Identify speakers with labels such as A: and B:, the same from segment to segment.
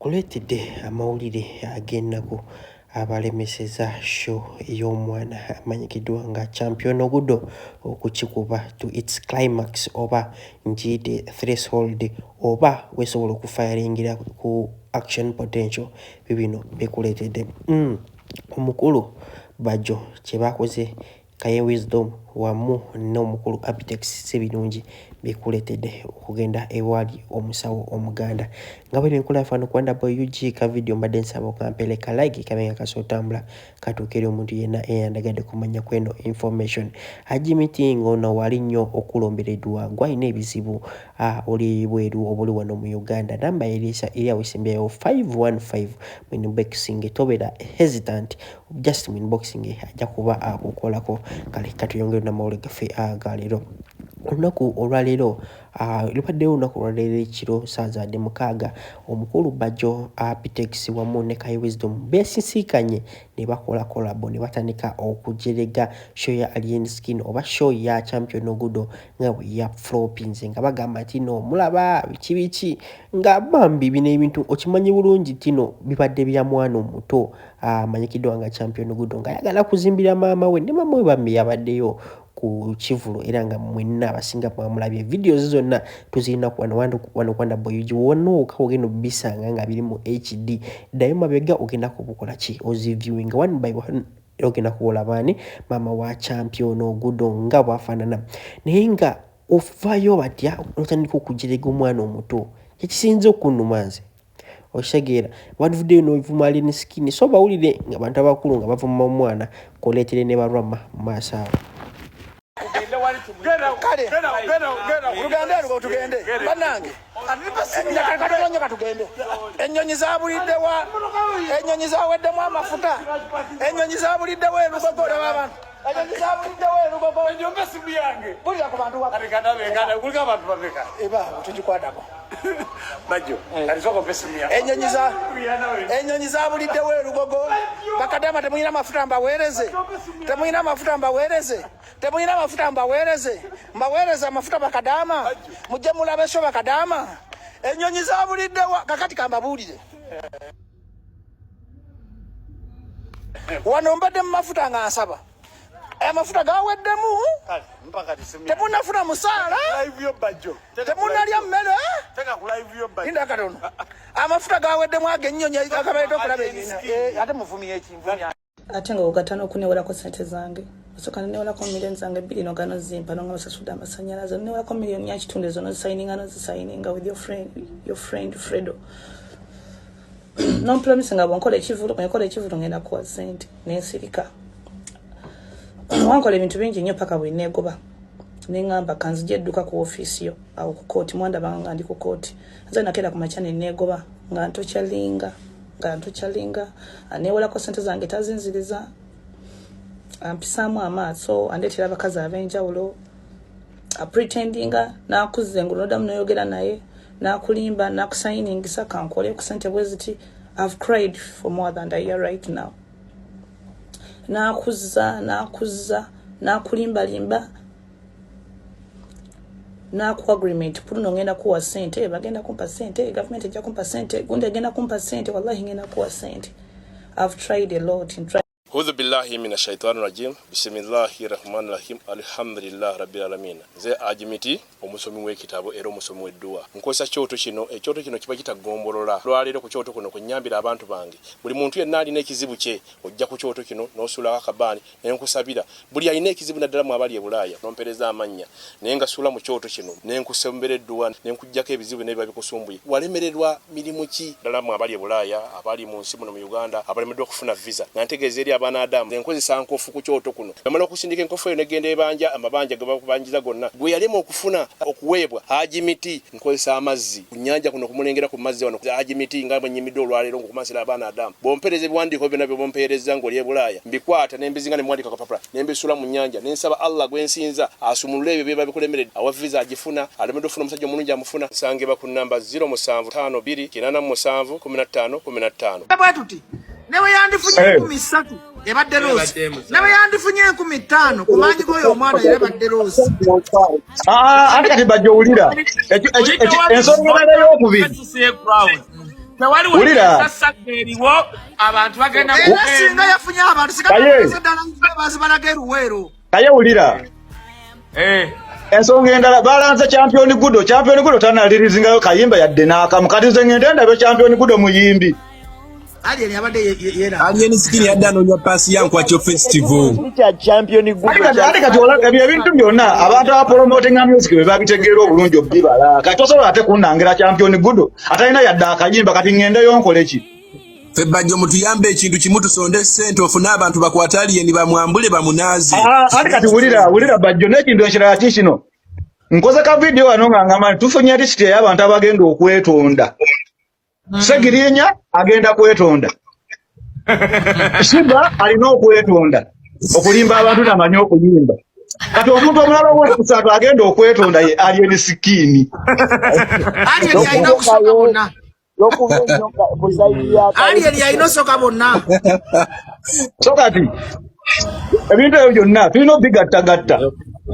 A: nkuleetedde amawulire ag'ennaku Abalemeseza Show ey'omwana amanyikiddwa nga Champion Ogudo okukikuba to its climax oba njiyite threshold oba weesobola okufayalingira ku action potential bibino bikuleetedde omukulu Bajjo kye bakoze Kaye Wisdom wamu n'omukulu Abitex Sebirungi bikuleetedde okugenda ewali omusawo omuganda nga bwe nkula fano kwanda boy UG ka video mbadde nsaba okampeleka like kabenga kasotambula katuukere omuntu yenna eyandagadde kumanya kweno information haji meeting ono wali nnyo okulomberedwa gwalina ebizibu oli bweru obuli wano mu Uganda namba erisa eri awesembeyo 515 mu inboxing tobera hesitant just mu inboxing ajja kuba akukolako kale katuyongere n'amawulire gaffe agalero olunaku olwaleero lubaddewo olunaku olwaleero ekiro saazadde mukaaga omukulu Bajjo Abitex wamu ne Kaye Wisdom beesisiikanye ne bakola kolabo ne batandika okujerega show ya Alien Skin oba show ya Champion Ogudo nga bwe ya flopinze nga bagamba tino mulaba biki nga bambi bino ebintu okimanyi bulungi tino bibadde bya mwana omuto amanyikiddwa nga Champion Ogudo nga ayagala kuzimbira maama we ne maama we bambi yabaddeyo ku kivulo era nga mwenna abasinga mwamulabye videos zonna tuzirina wano kwanda boy UG wono okawogeno bisanga nga biri mu HD dayo mabega ogenda kubukola ki oziviewing one by one ogenda kuwola bani mama wa Champion Ogudo nga bwafaanana naye nga ofayo batya otandika okujirega omwana omuto ekisinze okunumanze oshageera baduvuddeyo n'ovuma Alien Skin so bawulire nga bantu abakulu nga bavuma omwana koleetere ne barwama mu maaso awo
B: tugende banange katugende ennyonyi zabuliddewa ennyonyi zaweddemu amafuta ennyonyi zabuliddewo erugogo abantu ennyonyi zabuliddewo erugogo bulira ku bantu tugikwatako Bajjo ennyonyi zabuliddewo erugogo bakadama temuyina amafuta mbaweereze temuyina amafuta mbaweereze amafuta bakadama mujje mulabe sho bakadama ennyonyi zabuliddewa kakati kambabuulire wano mbadde mu mafuta nga nsaba amafuta gaweddemu temunafuna musaala temunalya mmere inda katono amafuta gaweddemu ag'ennyonyi agabaleta okulaba ebina ate muvumye ekinvumi
C: ate nga ogatana okunewolako sente zange osooka nenewolako miliyoni zange 2 nogano zimpa nonga basasudde amasannyalaze nenewolako miliyoni ya kitundu ezo nozisayininga with your friend Fredo nompromise nga bwenkola ekivulu ngenda kuwa sente nensirika wankola ebintu bingi nnyo paka bwe neegoba neŋŋamba kanzija edduka ku ofiisi yo awo ku kooti mwandabanga nga ndi ku kooti nze nakeera ku makya ne neegoba nga ntokyalinga neewolako sente zange tazinziriza ampisaamu amaaso andeetera abakazi ab'enjawulo apretendinga n'akuzza engulu noddamu noyogera naye n'akulimba n'akusayiningisa kankole ku sente bwe ziti I've cried for more than a year right now n'akuzza n'akulimbalimba n'aku agreement puno ngenda kuwa sente bagenda kumpa sente government ejja kumpa sente gundi agenda kumpa sente wallahi ngenda kuwa sente I've tried a lot in
D: A'udhu billahi minash shaitani rajim. Bismillahir rahmanir rahim. Alhamdulillah rabbil alamin. Ze ajimiti omusomi w'ekitabo era omusomi w'edduwa. Nkozesa kyoto kino, ekyoto kino kiba kitagombolola. Lwaleero ku kyoto kuno kunyambira abantu bange. Buli muntu yenna alina ekizibu kye, ojja ku kyoto kino n'osula akabani n'enkusabira. Buli alina ekizibu naddala mu abali e Bulaaya, nompereza amannya. Naye nga sula mu kyoto kino, n'enkusembera edduwa, n'enkujjako ebizibu n'ebiba bikusumbuye. Walemererwa mirimu ki ddala mu abali e Bulaaya, abali mu nsi muno mu Uganda, abalemeddwa okufuna visa. Nantegeeza eri abana Adamu enkozesa nkofu ku kyoto kuno namala okusindika enkofu eyo negenda ebanja amabanja gabakubanjiza gonna gwe yalema okufuna okuweebwa haji miti nkozesa amazzi ku nnyanja kuno kumulengera ku mazzi wano haji miti nga bwenyimidde olwaleero ngokumasira abaana Adamu bompereza ebiwandiiko byonna bye bompereza ng'oli e Bulaaya mbikwata nembizinga ne mwandika kapapula nembisula mu nnyanja nensaba Allah gwensinza asumulule ebyo byeba bikulemeredde awa visa agifuna alemedde ofuna omusajja omulungi amufuna sangeba ku namba 0752
B: bwatuti newe yandifunye 13 ebadde rose newe yandifunye 15 kumanyi goyo omwana yabadde rose
E: ate kati bajja owulira ensonga y'okubiri Ulira abantu bagenda
B: singa yafunye abantu sikadala bazibalaga eruwero
E: kaye ulira ensonga endala balanze Champion Ogudo tanalirizingayo kayimba yadde n'akamu kati nze ngenda ndabe Champion Ogudo muyimbi
B: Alien yabadde yera
F: Alien skin yadde anonya pass yankwacho festival
E: Champion Ogudo kati olaga ebintu byonna abantu abapromotinga music be babitegeera obulungi obibala kati osobola ate kunnangira Champion Ogudo atalina yadde akayimba kati ngendeyo nkole ki
F: Febajjo mutuyambe ekintu kimu tusonde sente ofuna abantu bakwataliye ni bamwambule bamunazi
E: ati kati wulira bajjo n'ekintu ekirala kikino nkoze ka video wano nga ngamba tufunye list y'abantu abagenda okwetonda Segirinya agenda kwetonda Shiba alina okwetonda okulimba abantu namanyi okuyimba kati omuntu omulala ow'okusatu agenda okwetonda ye Alien Skin
B: Alien yalina okusoka bonna Alien yalina osoka bonna
E: so kati ebintu ebyo byonna tulina obigattagatta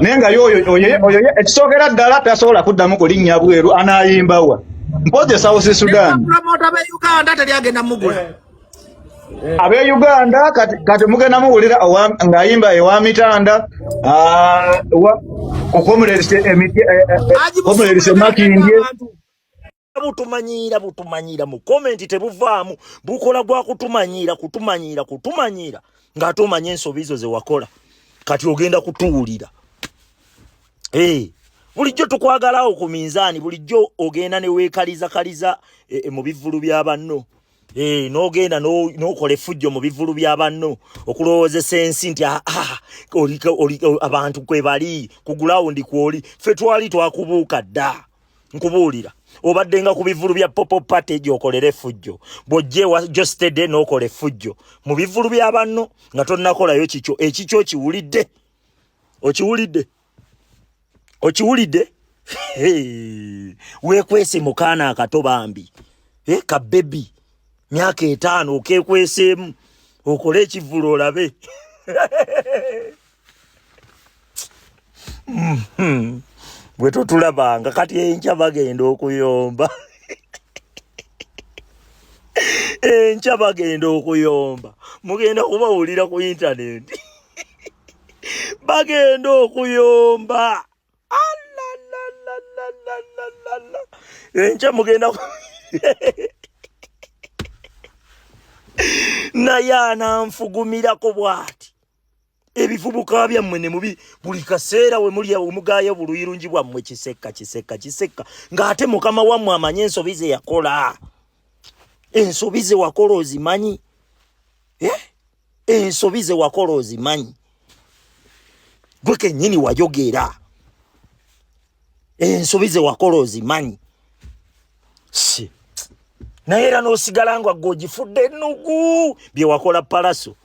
E: naye nga oyo ekisookera ddala tasobola kuddamu kulinnya bweru anaayimbawa mpoze South Sudan
B: promota be Uganda tali agenda mugula
E: abe Uganda kati mugenda muwulira ng'ayimba ewa mitanda komulerese makindye
G: butumanyira mu comment tebuvaamu bukola gwa kutumanyira ng'ate omanye ensobizo ze wakola kati ogenda kutuwulira bulijjo tukwagalawo ku minzaani bulijjo ogenda ne weekaliza mu bivulu bya banno n'ogenda n'okola effujjo mu bivulu bya banno okulowoozesa ensi nti abantu kwe bali ku gulawundi kwoli ffe twali twakubuuka dda nkubuulira obadde nga ku bivulu bya popo party gy'okolera effujjo bw'ojje wa jostede n'okola effujjo mu bivulu bya banno nga tonnakolayo ekikyo okiwulidde weekwese mukaana akato bambi ka bebi myaka 5 okekweseemu okole ekivulu olabe bwe totulabanga kati enkya bagenda okuyomba mugenda kubawulira ku internet bagenda okuyomba enkya mugenda naye ananfugumirako bw'ati ebivubuka byammwe ne mubi buli kaseera we muli omugaayo buluyirungi bwammwe kiseka ng'ate mukama wammwe amanye ensobi ze yakola ensobi ze wakola ozimanyi gwe kennyini wayogera ensobi ze wakola ozimanyi naye era n'osigala nga gw'ogifudde ennugu bye wakola palaso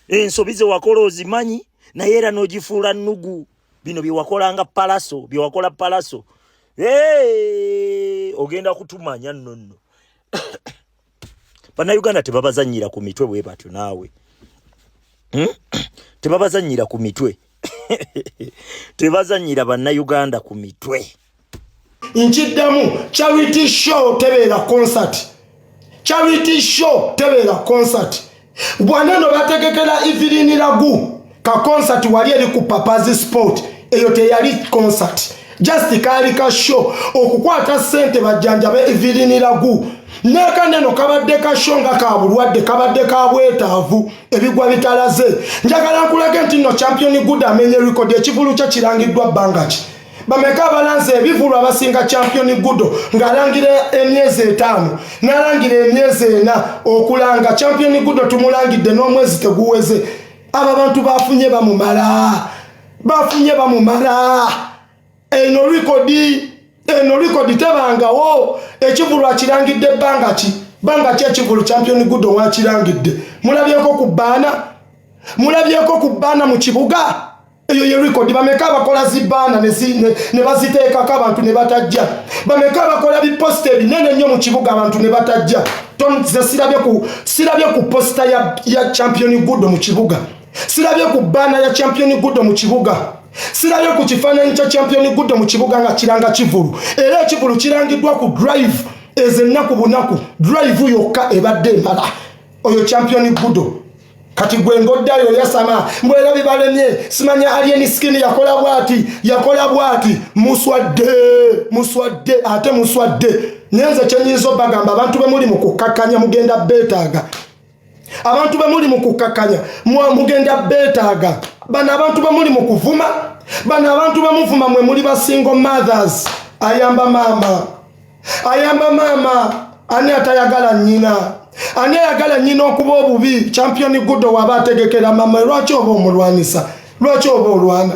G: ensobi ze wakola ozimanyi naye era n'ogifuula nnugu bino bye wakola palaso ogenda kutumanya nnono bannayuganda tebabazannyira ku mitwe bwe batyo naawe tebabazannyira ku mitwe tebazannyira bannayuganda ku mitwe
H: Nchiddamu charity show tebeera concert bwaneno bategekera iviriniragu ka concert wali eri ku Papazi Sport eyo teyali concert just kaali ka show okukwata sente bajjanjabe iviriniragu nekaneno kabadde ka show nga kabulwadde kabadde ka bwetaavu ebigwa bitalaze njagala nkulage nti no Champion Ogudo amenye record ekivulu kya kirangiddwa bangaki bameka balanze ebivulu abasinga Champion Ogudo ngalangira emyezi 5 nalangira emyezi 4 okulanga Champion Ogudo tumulangidde n'omwezi teguweze aba bantu bafunye bamumala eno record tebangawo ekivulu akirangidde bangaki ekivulu Champion Ogudo wakirangidde mulabyeko ku baana mu kibuga eyo ye record bameka bakola zibana ne baziteekako abantu ne batajja bameka bakola biposta ebinene nnyo mu kibuga abantu ne batajja sirabye ku posta ya Champion Ogudo mu kibuga sirabye ku bana ya Champion Ogudo mu kibuga sirabye ku kifaananyi kya Champion Ogudo mu kibuga nga kiranga kivulu era ekivulu kirangiddwa ku drive ezennaku bunaku drive yokka ebadde mala oyo Champion Ogudo kati gwe ngoddayo yasama mbwera bibalemye simanya alien skin yakola bwati muswadde ate muswadde nyenze kyenyizo bagamba abantu bemuli mu kukakanya mugenda betaaga abantu bemuli mu kukakanya mugenda betaaga bana abantu bemuli mu kuvuma bana abantu bemuvuma mwe muli ba single mothers ayamba mama ani atayagala nnyina ani ayagala nnyina okuba obubi Champion Ogudo waba ategekera mama lwaki oba omulwanisa lwaki oba olwana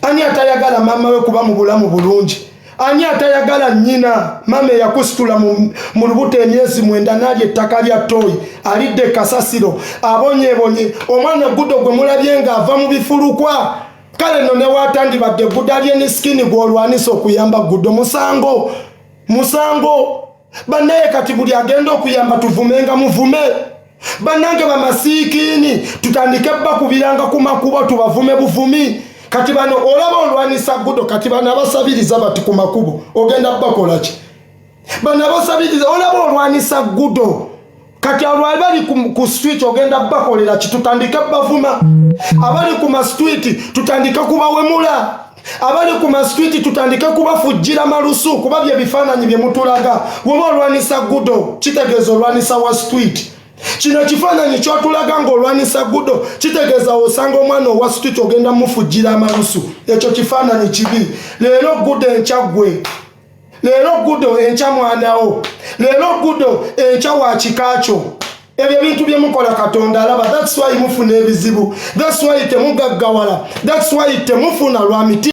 H: ani atayagala mama we kuba mu bulamu bulungi ani atayagala nnyina mama yakusitula mu lubuto emyezi 9 n'alya ettaka lya toyi alidde kasasiro abonyebonye omwana Ogudo gwe mulabye ng'ava mu bifulukwa kale no ne watandibadde Ogudo alien skin gw'olwanisa okuyamba Ogudo musango banaye kati buli agenda okuyamba tuvumenga muvume banange bamasiikini tutandike bakubiranga ku makubo tubavume buvumi kati bano olaba olwanisa Ogudo kati bano abasabiriza bati ku makubo ogenda bakola ki bano abasabiriza olaba olwanisa Ogudo kati abali ku street ogenda bakolera ki tutandike bavuma abali ku ma street tutandike kubawemula abali ku ma street tutandike kubafujjira malusu kuba bye bifaananyi bye mutulaga woba olwanisa Ogudo kitegeeza olwanisa wa street kino kifaananyi kyotulaga ng'olwanisa Ogudo kitegeeza osanga omwana owa street ogenda mufujjira amalusu ekyo kifaananyi kibi leero Ogudo enkya gwe leero Ogudo enkya mwanawo leero Ogudo enkya wa kikakyo ebyo bintu bye mukola Katonda alaba that's why mufuna ebizibu that's why temugaggawala that's why temufuna lwa miti